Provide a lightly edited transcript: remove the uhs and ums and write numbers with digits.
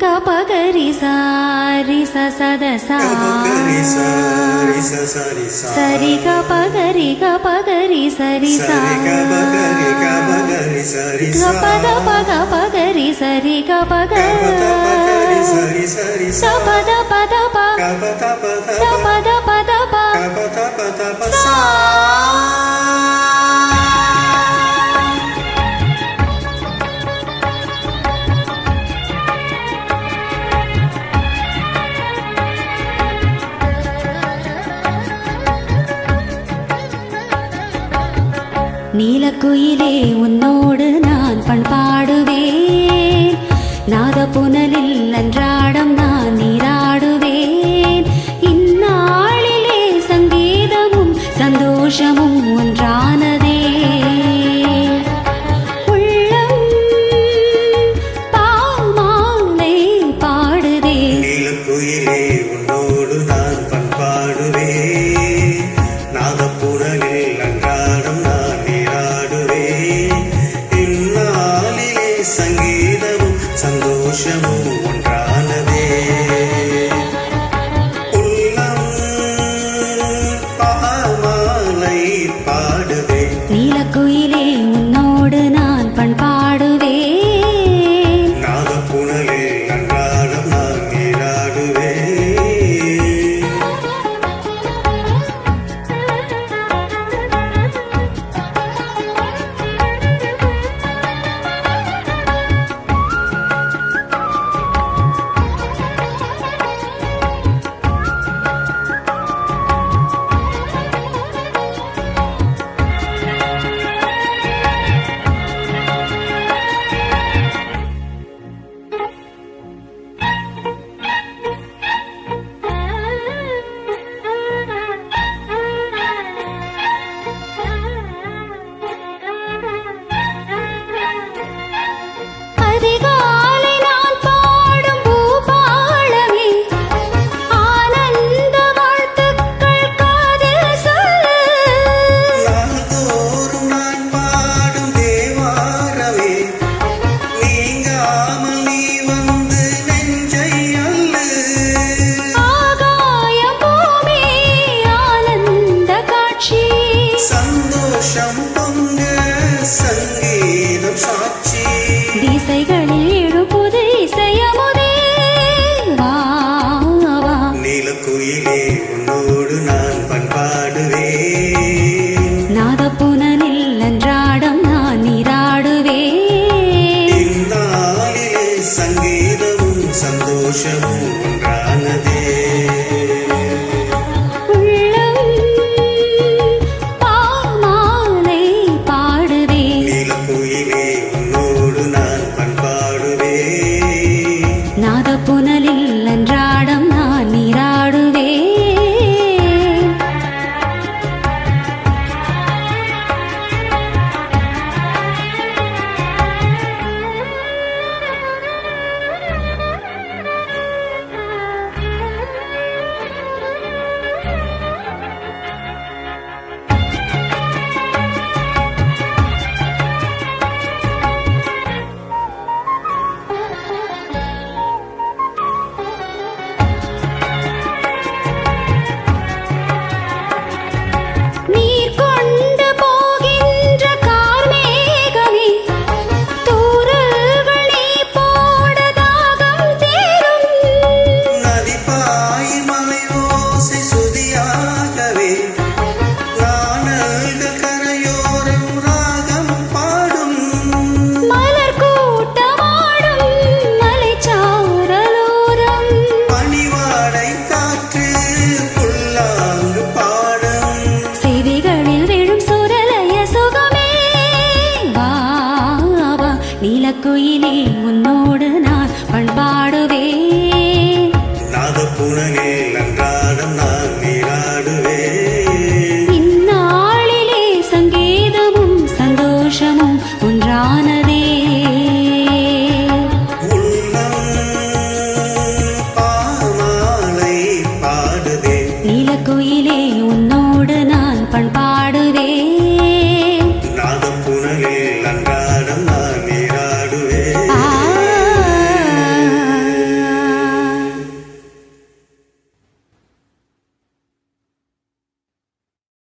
గపగరి సారి సదసా సరి గపగరి సరి సా గపద పగరి సరి గపగ సపద పద పద పద సా. நீலக்குயிலே உன்னோடு நான் பண்பாடுவேன், நாத புனலில் அன்றாடம் நான் நீராடுவேன். இந்நாளிலே சங்கீதமும் சந்தோஷமும் ஒன்றானதே. உள்ளம் பாமாலை பாடுதே. நீலக்குயிலே உன்னோடு நான் பண்பாடுவேன், நாத புனலில் அன்றாடம் சங்கீதமும் சந்தோஷமும் ஒன்றானதே. உள்ளம் பாமாலை பாடுவே. நீலக்குயிலே உன்னோடு நான் பண்பாடுவேன், நாத புனலில் அன்றாடம் நான் நீராடுவேன். சந்தோஷம் பொங்க சங்கீதம் சாட்சி. திசைகளில் எழுப்புது இசையமுதே. நீலக்குயிலே உன்னோடு நான் பண்பாடுவேன், நாத புனலில் அன்றாடம் நான் நீராடுவேன். இந்நாளிலே சங்கீதமும் சந்தோஷமும் ஒன்றானதே. நாத புனலில் அன்றாடம் நான் நீராடுவேன். நீலக்குயிலே உன்னோடு நான் பண்பாடுவேன், நாத புனலே